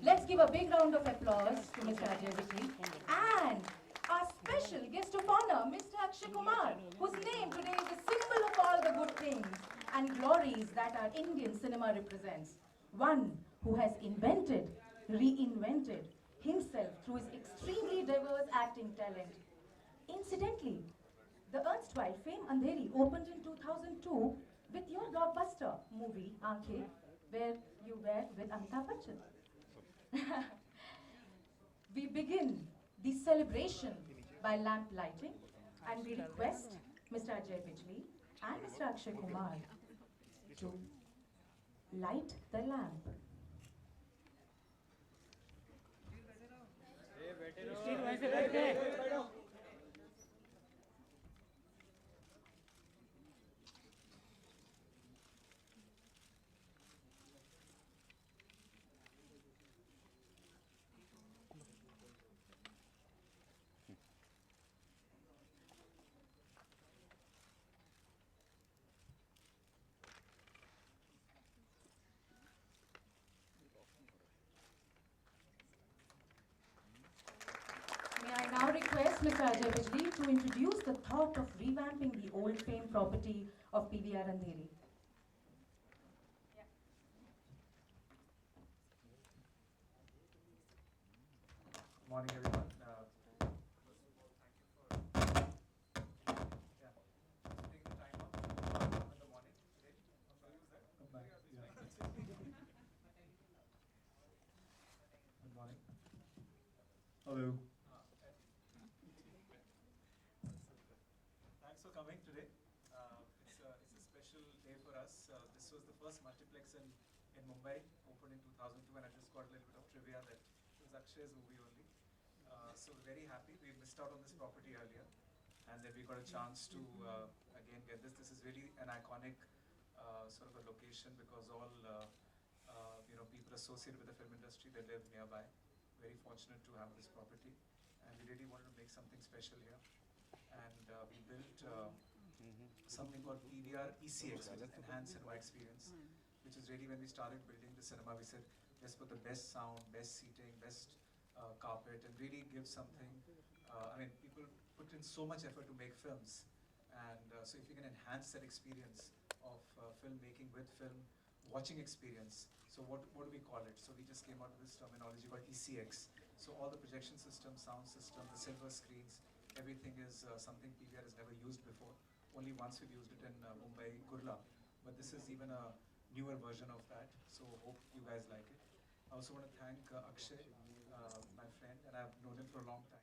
Let's give a big round of applause to Mr. Ajay Bijli and our special guest of honor, Mr. Akshay Kumar, whose name today is a symbol of all the good things and glories that our Indian cinema represents. One who has invented, reinvented himself through his extremely diverse acting talent. Incidentally, the erstwhile Fame Andheri opened in 2002 with your blockbuster movie, Aankhein, where you were with Amitabh Bachchan. We begin the celebration by lamp lighting and we request Mr. Ajay Bijli and Mr. Akshay Kumar to light the lamp. May I now request Mr. Ajay Bijli to introduce the thought of revamping the old Fame property of PVR Andheri. Morning, everyone. Taking the time out in the morning today. Good morning. Hello. Thanks for coming today. It's a special day for us. This was the first multiplex in Mumbai, opened in 2002, and I just got a little bit of trivia that it was Akshay's movie only. So we're very happy. We missed out on this property earlier, and then we got a chance to again get this. This is really an iconic sort of a location because all people associated with the film industry, they live nearby. Very fortunate to have this property, and we really wanted to make something special here. And we built something called PVR ECX, which is Enhanced Cinema Experience, which is really when we started building the cinema, we said, let's put the best sound, best seating, best carpet, and really give something. People put in so much effort to make films, and so if you can enhance that experience of filmmaking with film watching experience. So what do we call it? So we just came out with this terminology called ECX. So all the projection system, sound system, the silver screens, everything is something PVR has never used before. Only once we've used it in Mumbai, Kurla. But this is even a newer version of that. So hope you guys like it. I also want to thank Akshay, my friend, and I've known him for a long time.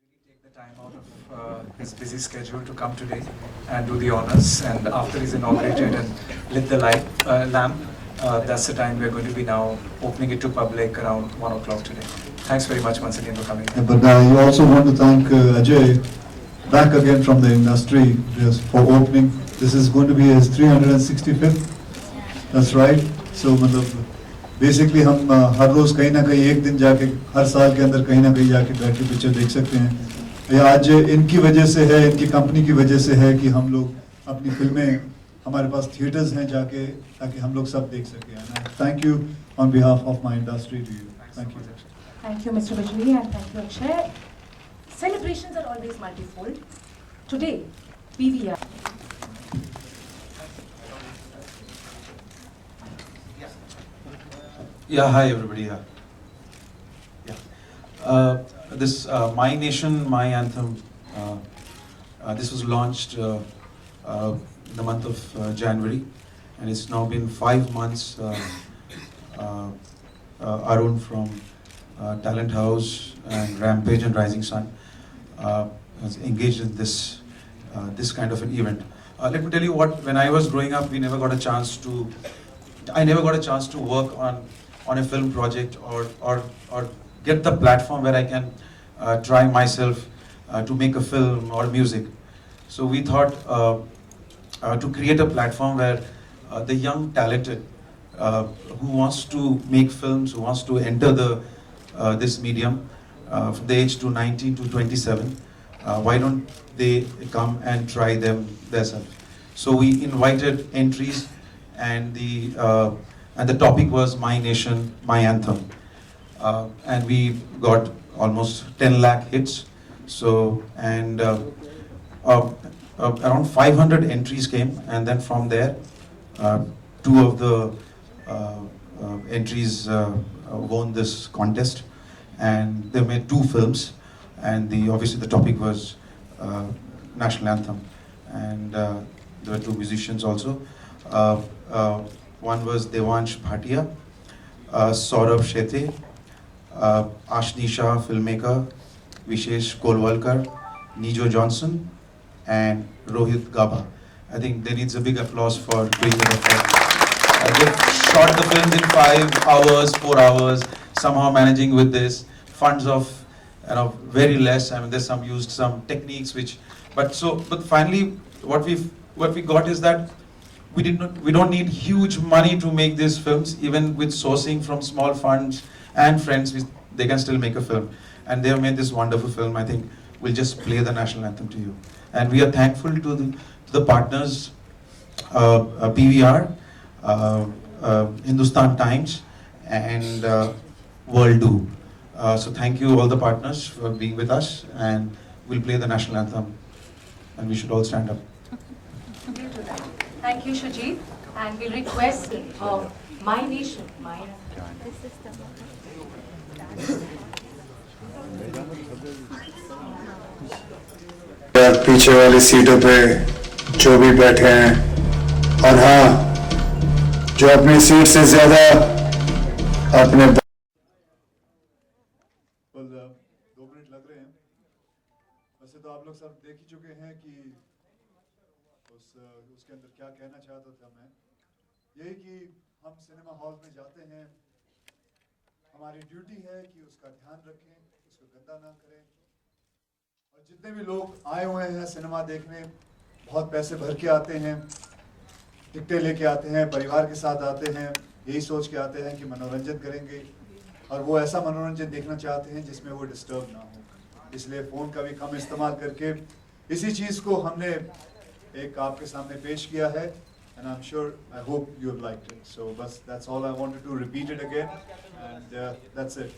Really take the time out of his busy schedule to come today and do the honors. And after he's inaugurated and lit the lamp, that's the time we're going to be now opening it to public around 1 o'clock today. Thanks very much once again for coming. Yeah, but you also want to thank Ajay, back again from the industry, just for opening. This is going to be his 365th. That's right. So basically हम हर रोज कहीं ना कहीं एक दिन जाके हर साल के अंदर कहीं ना कहीं जाके बैठ के पिक्चर देख सकते हैं। ये आज इनकी वजह से है, इनकी कंपनी की वजह से है कि हम लोग अपनी फिल्में हमारे पास थिएटर्स हैं जाके ताकि हम लोग सब देख सकें। Thank you on behalf of my industry to you. Thank you. Thank you, Mr. Bijli, and thank you, Akshay. Celebrations are always multifold. Today, PVR Yeah, hi everybody. Yeah. This My Nation, My Anthem. This was launched in the month of January, and it's now been 5 months. Arun from Talent House and Rampage and Rising Sun has engaged in this kind of an event. Let me tell you what. When I was growing up, I never got a chance to work on a film project or get the platform where I can try myself to make a film or music. So we thought to create a platform where the young talented who wants to make films, who wants to enter this medium from the age to 19 to 27, why don't they come and try them themselves? So we invited entries, and the topic was My Nation, My Anthem, and we got almost 10 lakh hits. So around 500 entries came, and then from there, two of the entries won this contest, and they made 2 films, and obviously the topic was national anthem, and there were 2 musicians also. One was Devansh Bhatia, Saurabh Shethe, Ashni Shah, filmmaker, Vishesh Kolwalkar, Nijo Johnson, and Rohit Gaba. I think there needs a big applause for doing that. They've shot the films in 5 hours, 4 hours, somehow managing with this funds of very less. I mean, there's used some techniques but finally what we got is that we don't need huge money to make these films. Even with sourcing from small funds and friends, they can still make a film, and they have made this wonderful film. I think we'll just play the national anthem to you, and we are thankful to the partners, PVR, Hindustan Times, and World Do. So thank you all the partners for being with us, and we'll play the national anthem, and we should all stand up. Thank you, Shajit. And we request of My Nation, My पीछे वाली सीटों पे जो भी बैठे हैं, और हाँ, जो अपनी सीट से ज्यादा अपने 2 मिनट लग रहे हैं। वैसे तो आप लोग सब देख ही चुके हैं कि उसके अंदर क्या कहना चाहता था मैं। यही कि हम सिनेमा हॉल में जाते हैं, हमारी ड्यूटी है कि उसका ध्यान रखें, उसको गंदा ना करें। और जितने भी लोग आए हुए हैं सिनेमा देखने, बहुत पैसे भर के आते हैं, टिकटें लेके आते हैं, परिवार के साथ आते हैं, यही सोच के आते हैं कि मनोरंजन करेंगे, और वो ऐसा मनोरंजन देखना चाहते हैं जिसमें वो डिस्टर्ब ना हो। इसलिए फ़ोन का भी कम इस्तेमाल करके इसी चीज़ को हमने एक आपके सामने पेश किया है, and I'm sure, I hope you have liked it. So बस that's all I wanted to repeat it again, and that's it.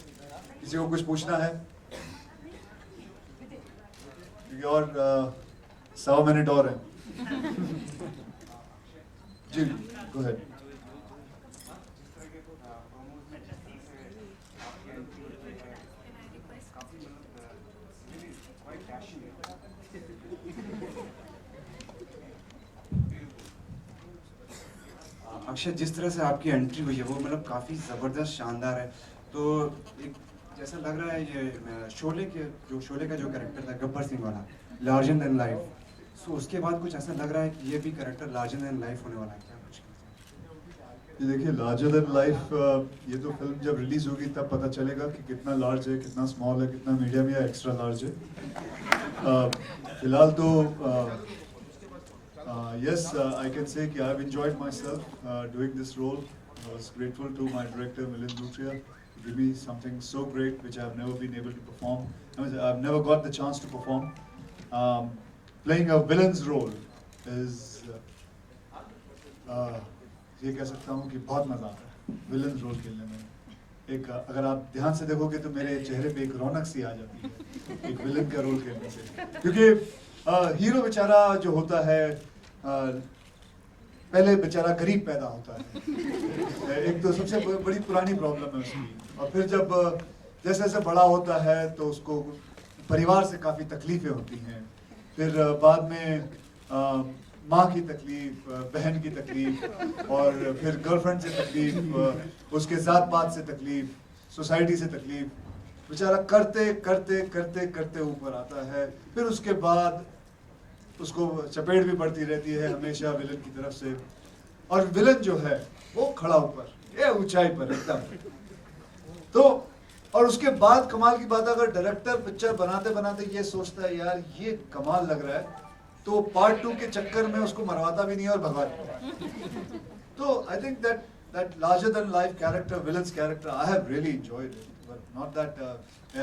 किसी को कुछ पूछना है? क्योंकि और 1.25 मिनट और हैं। जी, go ahead. अक्षय, जिस तरह से आपकी एंट्री हुई है वो मतलब काफ़ी ज़बरदस्त, शानदार है। तो एक जैसा लग रहा है ये शोले का जो कैरेक्टर था गब्बर सिंह वाला, लार्जर देन लाइफ, सो उसके बाद कुछ ऐसा लग रहा है कि ये भी कैरेक्टर लार्जर देन लाइफ होने वाला है क्या कुछ? ये देखिए, लार्जर देन लाइफ, ये तो फिल्म जब रिलीज होगी तब पता चलेगा कि कितना लार्ज है, कितना स्मॉल है, कितना मीडियम या एक्स्ट्रा लार्ज है। फिलहाल तो yes, I can say that I've enjoyed myself doing this role. I was grateful to my director Milind Luthria. It will be something so great which I've never been able to perform. I've never got the chance to perform. Playing a villain's role is ये कह सकता हूँ कि बहुत मज़ा आता है villain role खेलने में। एक अगर आप ध्यान से देखोगे तो मेरे चेहरे पे एक रौनक सी आ जाती है एक विलन का रोल खेलने से, क्योंकि हीरो बेचारा जो होता है पहले बेचारा गरीब पैदा होता है, एक तो सबसे बड़ी पुरानी प्रॉब्लम है उसकी। और फिर जब जैसे जैसे बड़ा होता है तो उसको परिवार से काफ़ी तकलीफ़ें होती हैं। फिर बाद में माँ की तकलीफ, बहन की तकलीफ, और फिर गर्लफ्रेंड से तकलीफ, उसके जात पात से तकलीफ, सोसाइटी से तकलीफ। बेचारा करते करते करते करते ऊपर आता है। फिर उसके बाद उसको चपेट भी पड़ती रहती है हमेशा विलन की तरफ से, और विलन जो है वो खड़ा ऊपर, ये ऊंचाई पर एकदम। तो और उसके बाद कमाल की बात, अगर डायरेक्टर पिक्चर बनाते बनाते ये सोचता है यार ये कमाल लग रहा है, तो पार्ट 2 के चक्कर में उसको मरवाता भी नहीं और भगा देता। तो I think that larger than life character, villains character, I have really enjoyed it, but not that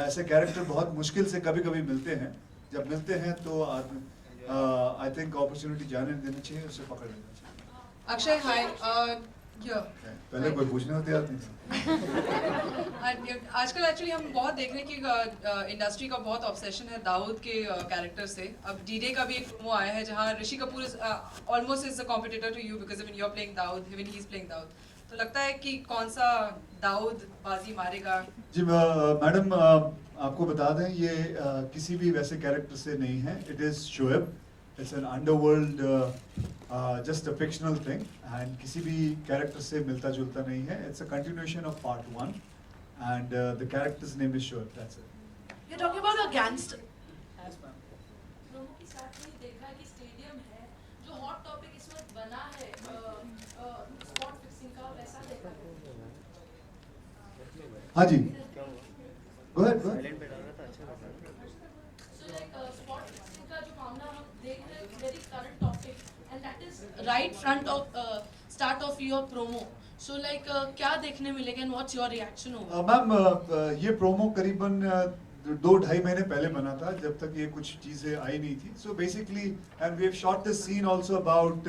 ऐसे कैरेक्टर बहुत मुश्किल से कभी कभी मिलते हैं। जब मिलते हैं तो आई थिंक अपॉर्चुनिटी जाने देनी चाहिए, उसे पकड़ लेना चाहिए। अक्षय, हाय। पहले कोई पूछने होते आते आजकल एक्चुअली हम बहुत देख रहे हैं कि इंडस्ट्री का बहुत ऑब्सेशन है दाऊद के कैरेक्टर से। अब डी-डे का भी एक प्रोमो आया है जहां Rishi Kapoor almost is a competitor to you because when you are playing Dawood, when he is playing Dawood. तो लगता है कि कौन सा दाऊद बाजी मारेगा? जी मैडम, आपको बता दें ये किसी भी वैसे कैरेक्टर से नहीं है। It is Shoaib, it's an underworld, just a fictional thing, and किसी भी कैरेक्टर से मिलता जुलता नहीं है। It's a continuation of part 1 and the characters name is Shoaib, that's it. You're talking about a gangster. दोनों के साथ में देखा कि स्टेडियम है जो हॉट टॉपिक इस वक्त बना है स्पॉट फिक्सिंग का, वैसा देखा। हाँ जी, go ahead. So like spot fixing का जो मामला हम देख रहे हैं, very current topic, and that is Right front of start of your promo. So like क्या देखने मिलेगा and what's your reaction over? Ma'am ये प्रोमो करीबन 2-2.5 महीने पहले बना था, जब तक ये कुछ चीज़ें आई नहीं थी। So basically and we have shot this scene also about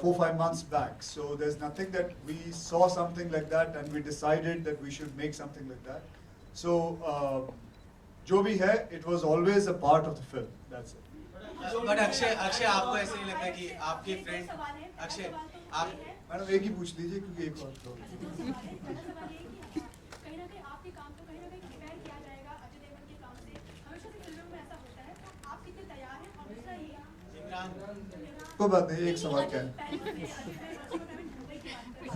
4-5 months back. So there's nothing that we saw something like that and we decided that we should make something like that. So जो भी है, it was always a part of the film. That's it. But Akshay आपको ऐसे नहीं लगता कि आपके friend Akshay आप मैडम एक ही पूछ लीजिए क्योंकि एक और तो कहीं ना कहीं आपके काम को कहीं ना कहीं कंपेयर किया जाएगा अजय देवगन के काम से। हमेशा से फिल्मों में ऐसा होता है, तो आप कितने तैयार हैं? और दूसरा ये कोई बात नहीं, एक सवाल क्या है?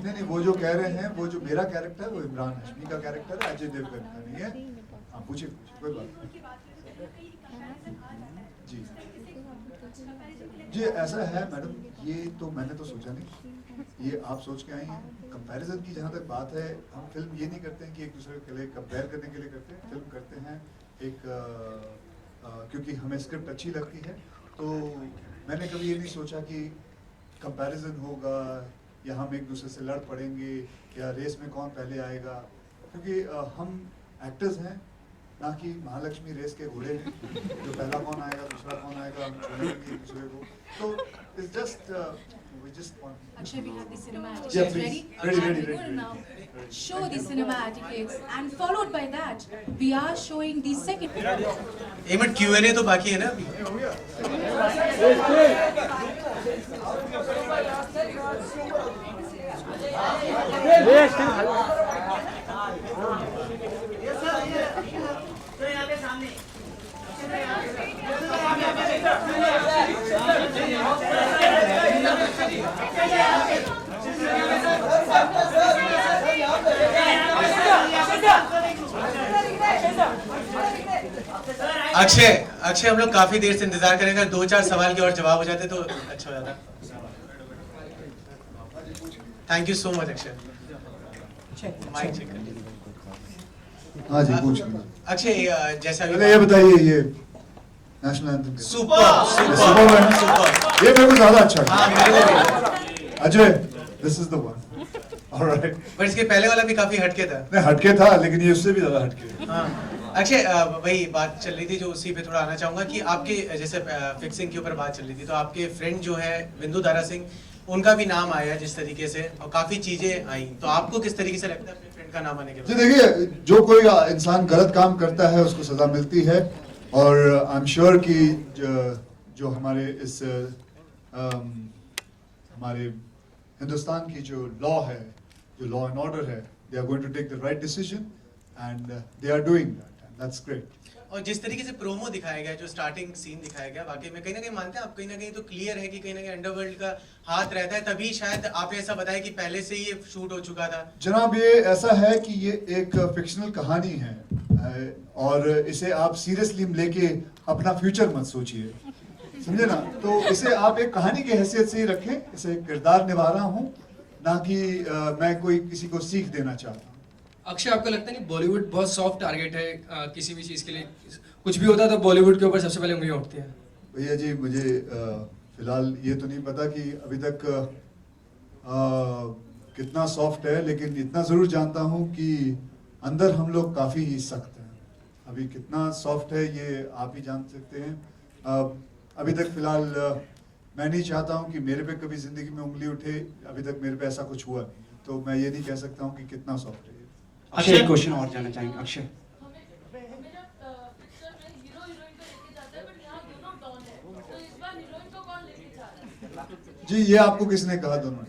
नहीं, वो जो कह रहे हैं, वो जो मेरा कैरेक्टर है वो इमरान हाशमी का कैरेक्टर है, अजय देवगन का नहीं है। आप पूछिए कोई बात नहीं। जी ऐसा है मैडम, ये तो मैंने तो सोचा नहीं, ये आप सोच के आई हैं। कंपैरिजन की जहाँ तक बात है, हम फिल्म ये नहीं करते हैं कि एक दूसरे के लिए कंपेयर करने के लिए करते हैं। फिल्म करते हैं एक क्योंकि हमें स्क्रिप्ट अच्छी लगती है। तो मैंने कभी ये नहीं सोचा कि कंपैरिजन होगा या हम एक दूसरे से लड़ पड़ेंगे या रेस में कौन पहले आएगा, क्योंकि हम एक्टर्स हैं, ना कि महालक्ष्मी रेस के घोड़े हैं जो पहला कौन आएगा दूसरा कौन आएगा हम छोड़ेंगे एक दूसरे को। तो it's just we just want Akshay, we have the cinematic. Yeah, It's please. ready. Ready. We will now show the cinematic hits, and followed by that, we are showing the second. एक minute Q&A तो बाकी है ना अभी। अक्षय हम लोग काफी देर से इंतजार करेंगे, 2-4 सवाल के और जवाब हो जाते तो अच्छा हो जाता। Thank you so much Akshay. Mic check कर लीजिए। हाँ जी पूछ लीजिए। अक्षय जैसा पहले ये बताइए, ये नेशनल एंथम सुपर ये मेरे को ज्यादा अच्छा हाँ लगा। मेरे को भी। Ajay, this is the one. Alright. पर इसके पहले वाला भी काफी हटके था। नहीं हटके था, लेकिन ये उससे भी ज्यादा हटके। हाँ अक्षय, वही बात चल रही थी जो उसी पे थोड़ा आना चाहूंगा कि आपके जैसे फिक्सिंग के ऊपर बात चल रही थी, तो आपके फ्रेंड जो है बिंदु दारा सिंह, उनका भी नाम आया जिस तरीके से और काफी चीजें आई, तो आपको किस तरीके से लगता है अपने फ्रेंड का नाम आने के बाद? जी देखिए, जो कोई इंसान गलत काम करता है उसको सजा मिलती है, और आई एम श्योर कि जो हमारे इस हमारे हिंदुस्तान की जो लॉ है, जो लॉ एंड ऑर्डर है, they are going to take the right decision and they are doing that and that's great. और जिस तरीके से प्रोमो दिखाया गया, जो स्टार्टिंग सीन दिखाया गया, वाकई में कहीं ना कहीं मानते हैं आप, कहीं ना कहीं तो क्लियर है कि कहीं ना कहीं अंडरवर्ल्ड का हाथ रहता है, तभी शायद आपने ऐसा बताया कि पहले से ही ये शूट हो चुका था। जनाब, ये ऐसा है कि ये एक फिक्शनल कहानी है और इसे आप सीरियसली लेके अपना फ्यूचर मत सोचिए, समझे ना। तो इसे आप एक कहानी की हैसियत से ही रखें, इसे एक किरदार निभा रहा हूँ, ना कि मैं कोई किसी को सीख देना चाहता हूँ। अक्षय, आपको लगता है कि बॉलीवुड बहुत सॉफ्ट टारगेट है किसी भी चीज़ के लिए? कुछ भी होता है तो बॉलीवुड के ऊपर सबसे पहले उंगलियां उठती हैं। भैया जी, मुझे फिलहाल ये तो नहीं पता कि अभी तक कितना सॉफ्ट है, लेकिन इतना ज़रूर जानता हूँ कि अंदर हम लोग काफ़ी ही सख्त हैं। अभी कितना सॉफ्ट है ये आप ही जान सकते हैं। अभी तक फिलहाल मैं नहीं चाहता हूँ कि मेरे पे कभी ज़िंदगी में उंगली उठे, अभी तक मेरे पे ऐसा कुछ हुआ नहीं, तो मैं ये नहीं कह सकता हूँ कि कितना सॉफ्ट है। अक्षय, एक क्वेश्चन और जानना चाहेंगे। अक्षय, जी ये आपको किसने कहा दोनों?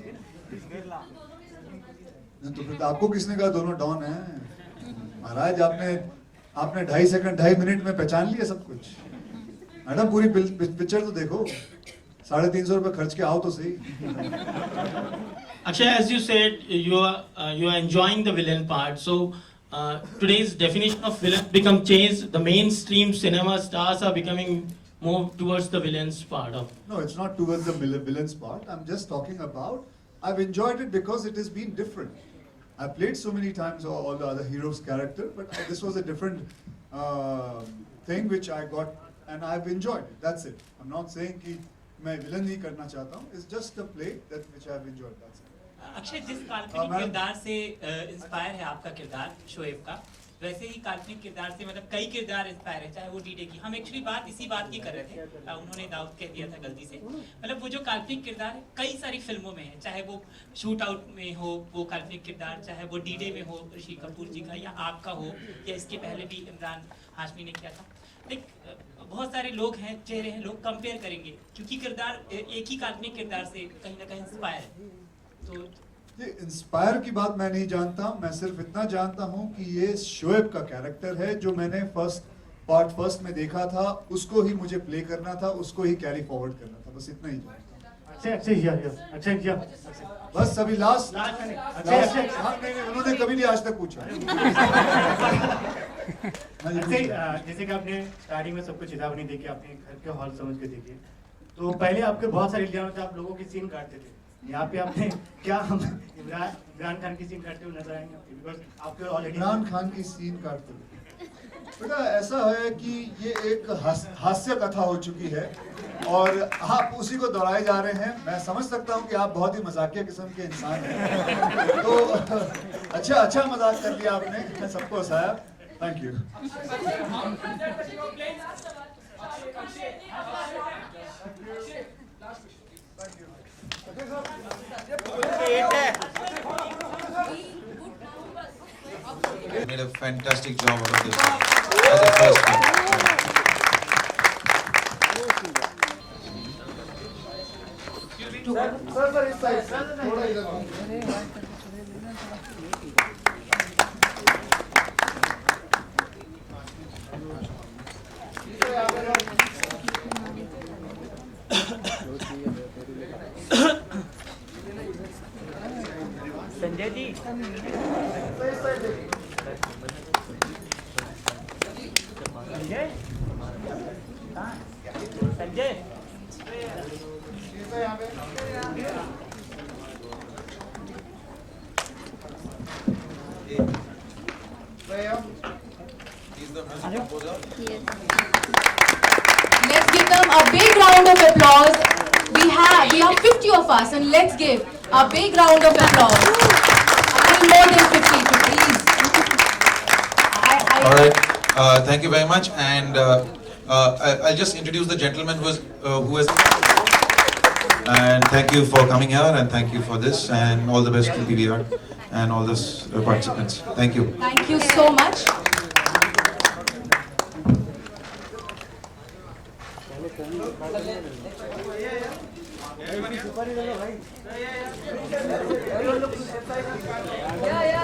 तो फिर आपको किसने कहा दोनों डॉन हैं? महाराज, आपने 2.5 मिनट में पहचान लिया सब कुछ। मैडम, पूरी पिक्चर तो देखो, 350 रुपए खर्च के आओ तो सही। Akshay, as you said, you are enjoying the villain part. So today's definition of villain become changed. The mainstream cinema stars are becoming more towards the villains part of. No, it's not towards the villains part. I'm just talking about. I've enjoyed it because it has been different. I've played so many times all the other heroes' character, but this was a different thing which I got, and I've enjoyed it. That's it. I'm not saying कि मैं villain नहीं करना चाहता हूँ. It's just a play which I've enjoyed. That's it. Akshay, जिस काल्पनिक किरदार से इंस्पायर है आपका किरदार शोएब का, वैसे ही काल्पनिक किरदार से मतलब कई किरदार इंस्पायर है, चाहे वो डीडे की। हम एक्चुअली इसी बात की कर रहे थे, उन्होंने दाऊद कह दिया था गलती से। मतलब वो जो काल्पनिक किरदार है कई सारी फिल्मों में है, चाहे वो शूट आउट में हो वो काल्पनिक किरदार, चाहे वो डीडे में हो ऋषि कपूर जी का, या आपका हो, या इसके पहले भी इमरान हाशमी ने किया था। बहुत सारे लोग हैं, चेहरे हैं, लोग कंपेयर करेंगे क्योंकि किरदार एक ही काल्पनिक किरदार से कहीं ना कहीं इंस्पायर है। तो ये इंस्पायर की बात मैं नहीं जानता, मैं सिर्फ इतना जानता हूँ कि ये शोएब का कैरेक्टर है जो मैंने फर्स्ट में देखा था, उसको ही मुझे प्ले करना था, उसको ही कैरी फॉरवर्ड करना था, बस इतना ही जानता। अक्षय, बस अभी लास्ट नहीं, उन्होंने कभी नहीं आज तक पूछा। जैसे कि आपने स्टार्टिंग में सबको चेतावनी दी कि आपने घर के हॉल समझ के देखिए, तो पहले आपके बहुत सारे इल्जाम थे, आप लोगों की सीन काटते थे। यहाँ पे आपने क्या हम इमरान खान की सीन काटते हुए नजर आएंगे? बिकॉज़ आपके ऑलरेडी इमरान खान की सीन काटते हुए बेटा ऐसा है कि ये एक हास्य कथा हो चुकी है और आप उसी को दोहराए जा रहे हैं। मैं समझ सकता हूँ कि आप बहुत ही मजाकिया किस्म के इंसान हैं, तो अच्छा मजाक कर लिया आपने, सबको हंसाया। Thank you. Made a fantastic job out of this as a first film. Sanjay ji, Sanjay Let's give them a big round of applause. We are 50 of us, and let's give a big round of applause. A little more than 50, please. All right. Thank you very much, and I'll just introduce the gentleman who has. And thank you for coming here, and thank you for this, and all the best to PVR and all the participants. Thank you. Thank you so much. Yeah, yeah.